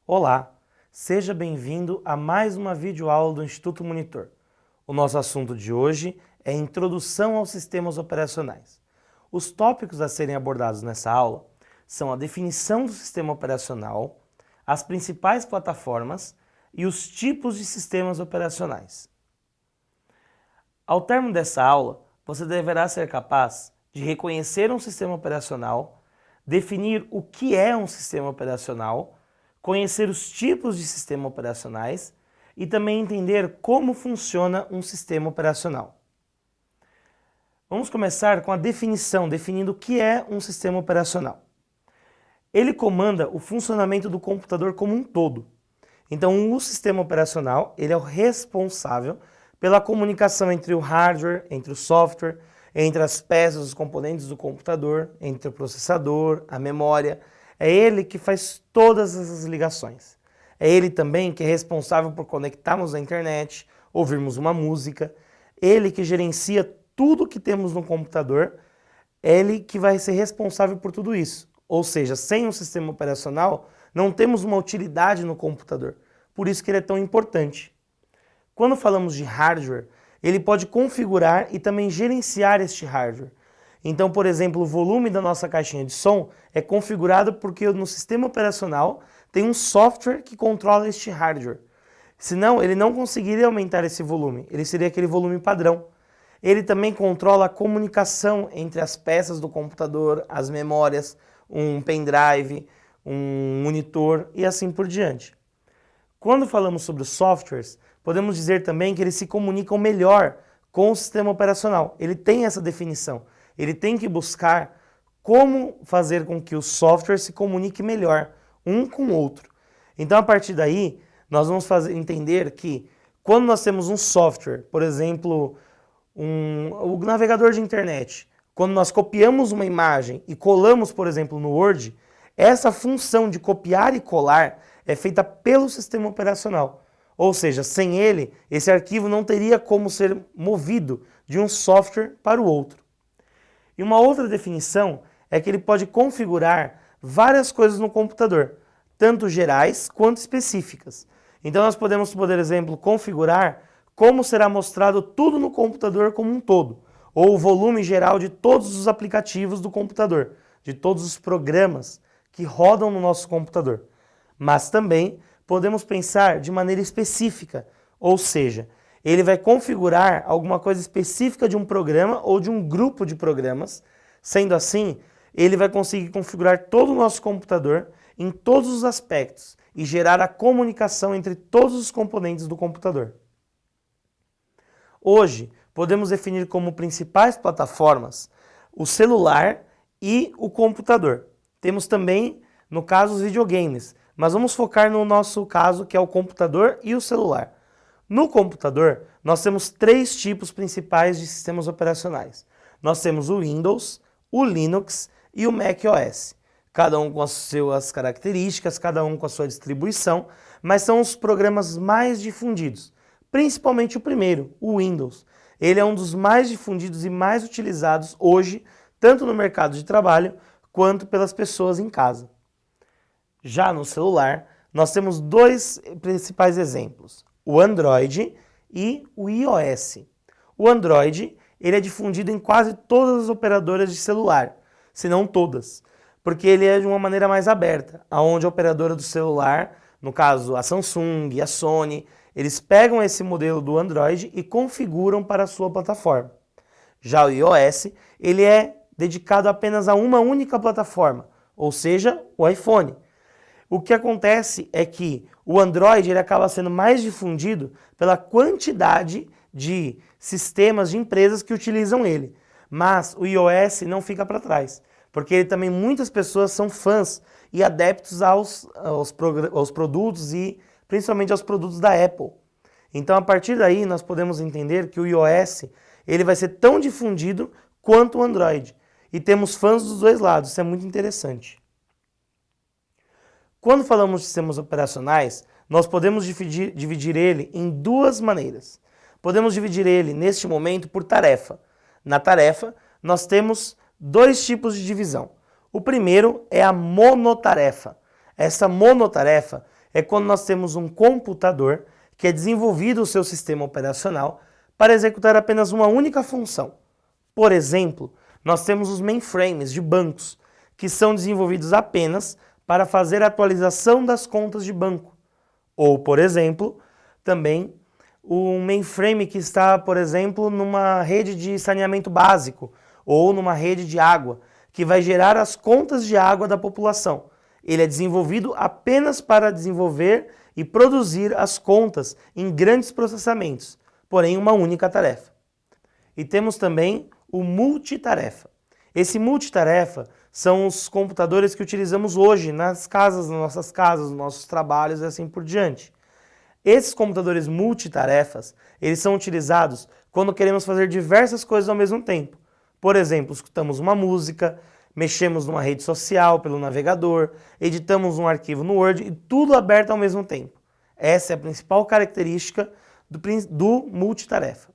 Olá, seja bem-vindo a mais uma videoaula do Instituto Monitor. O nosso assunto de hoje é Introdução aos Sistemas Operacionais. Os tópicos a serem abordados nessa aula são a definição do sistema operacional, as principais plataformas e os tipos de sistemas operacionais. Ao término dessa aula, você deverá ser capaz de reconhecer um sistema operacional, definir o que é um sistema operacional, conhecer os tipos de sistemas operacionais e também entender como funciona um sistema operacional. Vamos começar com a definição, definindo o que é um sistema operacional. Ele comanda o funcionamento do computador como um todo. Então, o sistema operacional ele é o responsável pela comunicação entre o hardware, entre o software, entre as peças, os componentes do computador, entre o processador, a memória. É ele que faz todas essas ligações. É ele também que é responsável por conectarmos à internet, ouvirmos uma música. Ele que gerencia tudo que temos no computador. É ele que vai ser responsável por tudo isso. Ou seja, sem um sistema operacional, não temos uma utilidade no computador. Por isso que ele é tão importante. Quando falamos de hardware, ele pode configurar e também gerenciar este hardware. Então, por exemplo, o volume da nossa caixinha de som é configurado porque no sistema operacional tem um software que controla este hardware. Senão, ele não conseguiria aumentar esse volume, ele seria aquele volume padrão. Ele também controla a comunicação entre as peças do computador, as memórias, um pendrive, um monitor e assim por diante. Quando falamos sobre os softwares, podemos dizer também que eles se comunicam melhor com o sistema operacional. Ele tem essa definição. Ele tem que buscar como fazer com que o software se comunique melhor um com o outro. Então, a partir daí, nós vamos entender que quando nós temos um software, por exemplo, o navegador de internet, quando nós copiamos uma imagem e colamos, por exemplo, no Word, essa função de copiar e colar é feita pelo sistema operacional. Ou seja, sem ele, esse arquivo não teria como ser movido de um software para o outro. E uma outra definição é que ele pode configurar várias coisas no computador, tanto gerais quanto específicas. Então nós podemos, por exemplo, configurar como será mostrado tudo no computador como um todo, ou o volume geral de todos os aplicativos do computador, de todos os programas que rodam no nosso computador. Mas também podemos pensar de maneira específica, ou seja, ele vai configurar alguma coisa específica de um programa ou de um grupo de programas. Sendo assim, ele vai conseguir configurar todo o nosso computador em todos os aspectos e gerar a comunicação entre todos os componentes do computador. Hoje, podemos definir como principais plataformas o celular e o computador. Temos também, no caso, os videogames, mas vamos focar no nosso caso, que é o computador e o celular. No computador, nós temos três tipos principais de sistemas operacionais. Nós temos o Windows, o Linux e o macOS. Cada um com as suas características, cada um com a sua distribuição, mas são os programas mais difundidos. Principalmente o primeiro, o Windows. Ele é um dos mais difundidos e mais utilizados hoje, tanto no mercado de trabalho, quanto pelas pessoas em casa. Já no celular, nós temos dois principais exemplos, o Android e o iOS. O Android ele é difundido em quase todas as operadoras de celular, se não todas, porque ele é de uma maneira mais aberta, onde a operadora do celular, no caso a Samsung e a Sony, eles pegam esse modelo do Android e configuram para a sua plataforma. Já o iOS, ele é dedicado apenas a uma única plataforma, ou seja, o iPhone. O que acontece é que o Android ele acaba sendo mais difundido pela quantidade de sistemas de empresas que utilizam ele. Mas o iOS não fica para trás, porque ele também muitas pessoas são fãs e adeptos aos produtos e principalmente aos produtos da Apple. Então a partir daí nós podemos entender que o iOS ele vai ser tão difundido quanto o Android. E temos fãs dos dois lados, isso é muito interessante. Quando falamos de sistemas operacionais, nós podemos dividir ele em duas maneiras. Podemos dividir ele, neste momento, por tarefa. Na tarefa, nós temos dois tipos de divisão. O primeiro é a monotarefa. Essa monotarefa é quando nós temos um computador que é desenvolvido o seu sistema operacional para executar apenas uma única função. Por exemplo, nós temos os mainframes de bancos, que são desenvolvidos apenas para fazer a atualização das contas de banco. Ou, por exemplo, também um mainframe que está, por exemplo, numa rede de saneamento básico ou numa rede de água, que vai gerar as contas de água da população. Ele é desenvolvido apenas para desenvolver e produzir as contas em grandes processamentos, porém uma única tarefa. E temos também o multitarefa. Esse multitarefa são os computadores que utilizamos hoje nas nossas casas, nos nossos trabalhos e assim por diante. Esses computadores multitarefas, eles são utilizados quando queremos fazer diversas coisas ao mesmo tempo. Por exemplo, escutamos uma música, mexemos numa rede social pelo navegador, editamos um arquivo no Word e tudo aberto ao mesmo tempo. Essa é a principal característica do multitarefa.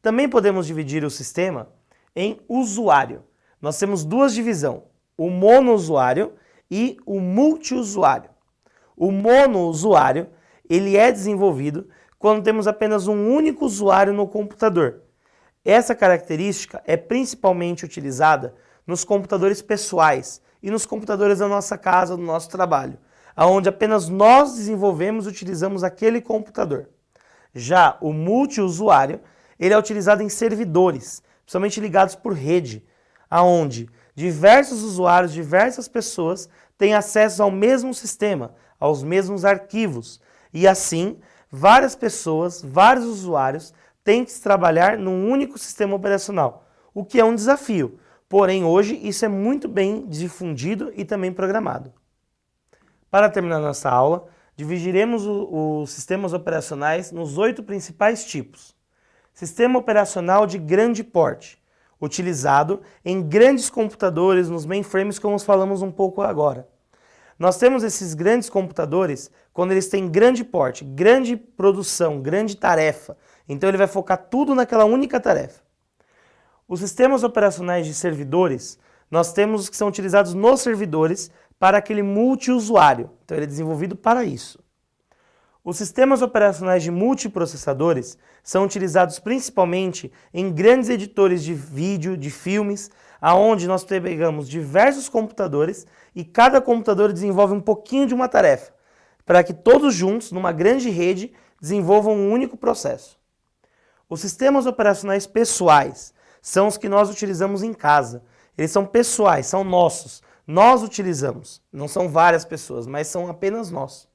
Também podemos dividir o sistema em usuário. Nós temos duas divisões, o monousuário e o multiusuário. O monousuário, ele é desenvolvido quando temos apenas um único usuário no computador. Essa característica é principalmente utilizada nos computadores pessoais e nos computadores da nossa casa, do nosso trabalho, onde apenas nós desenvolvemos e utilizamos aquele computador. Já o multiusuário, ele é utilizado em servidores, principalmente ligados por rede, onde diversos usuários, diversas pessoas têm acesso ao mesmo sistema, aos mesmos arquivos, e assim várias pessoas, vários usuários têm que trabalhar num único sistema operacional, o que é um desafio. Porém, hoje isso é muito bem difundido e também programado. Para terminar nossa aula, dividiremos os sistemas operacionais nos 8 principais tipos. Sistema operacional de grande porte, utilizado em grandes computadores, nos mainframes, como falamos um pouco agora. Nós temos esses grandes computadores quando eles têm grande porte, grande produção, grande tarefa. Então ele vai focar tudo naquela única tarefa. Os sistemas operacionais de servidores, nós temos os que são utilizados nos servidores para aquele multiusuário. Então ele é desenvolvido para isso. Os sistemas operacionais de multiprocessadores são utilizados principalmente em grandes editores de vídeo, de filmes, aonde nós pegamos diversos computadores e cada computador desenvolve um pouquinho de uma tarefa, para que todos juntos, numa grande rede, desenvolvam um único processo. Os sistemas operacionais pessoais são os que nós utilizamos em casa. Eles são pessoais, são nossos. Nós utilizamos. Não são várias pessoas, mas são apenas nós.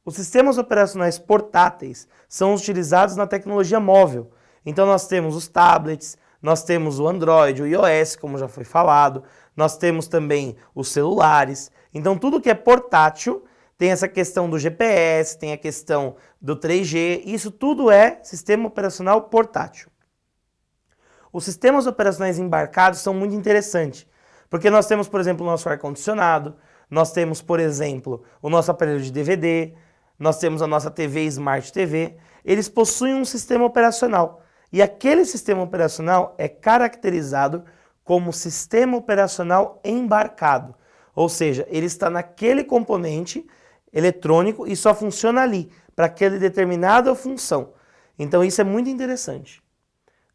Os sistemas operacionais portáteis são utilizados na tecnologia móvel. Então nós temos os tablets, nós temos o Android, o iOS, como já foi falado, nós temos também os celulares. Então tudo que é portátil tem essa questão do GPS, tem a questão do 3G, isso tudo é sistema operacional portátil. Os sistemas operacionais embarcados são muito interessantes, porque nós temos, por exemplo, o nosso ar-condicionado, nós temos, por exemplo, o nosso aparelho de DVD, nós temos a nossa TV Smart TV, eles possuem um sistema operacional. E aquele sistema operacional é caracterizado como sistema operacional embarcado. Ou seja, ele está naquele componente eletrônico e só funciona ali, para aquela determinada função. Então isso é muito interessante.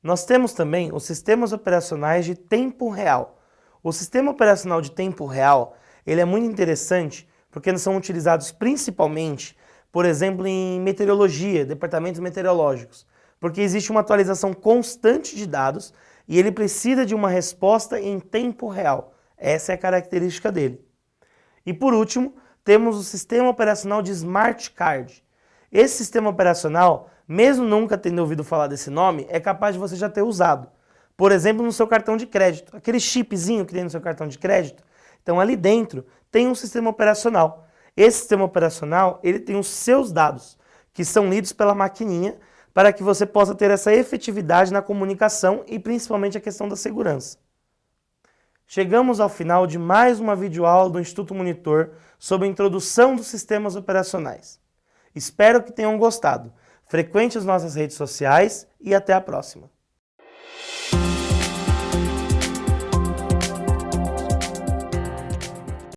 Nós temos também os sistemas operacionais de tempo real. O sistema operacional de tempo real, ele é muito interessante porque eles são utilizados principalmente, por exemplo, em meteorologia, departamentos meteorológicos, porque existe uma atualização constante de dados e ele precisa de uma resposta em tempo real. Essa é a característica dele. E por último, temos o sistema operacional de Smart Card. Esse sistema operacional, mesmo nunca tendo ouvido falar desse nome, é capaz de você já ter usado. Por exemplo, no seu cartão de crédito, aquele chipzinho que tem no seu cartão de crédito. Então ali dentro tem um sistema operacional. Esse sistema operacional, ele tem os seus dados, que são lidos pela maquininha, para que você possa ter essa efetividade na comunicação e principalmente a questão da segurança. Chegamos ao final de mais uma videoaula do Instituto Monitor sobre a introdução dos sistemas operacionais. Espero que tenham gostado. Frequente as nossas redes sociais e até a próxima.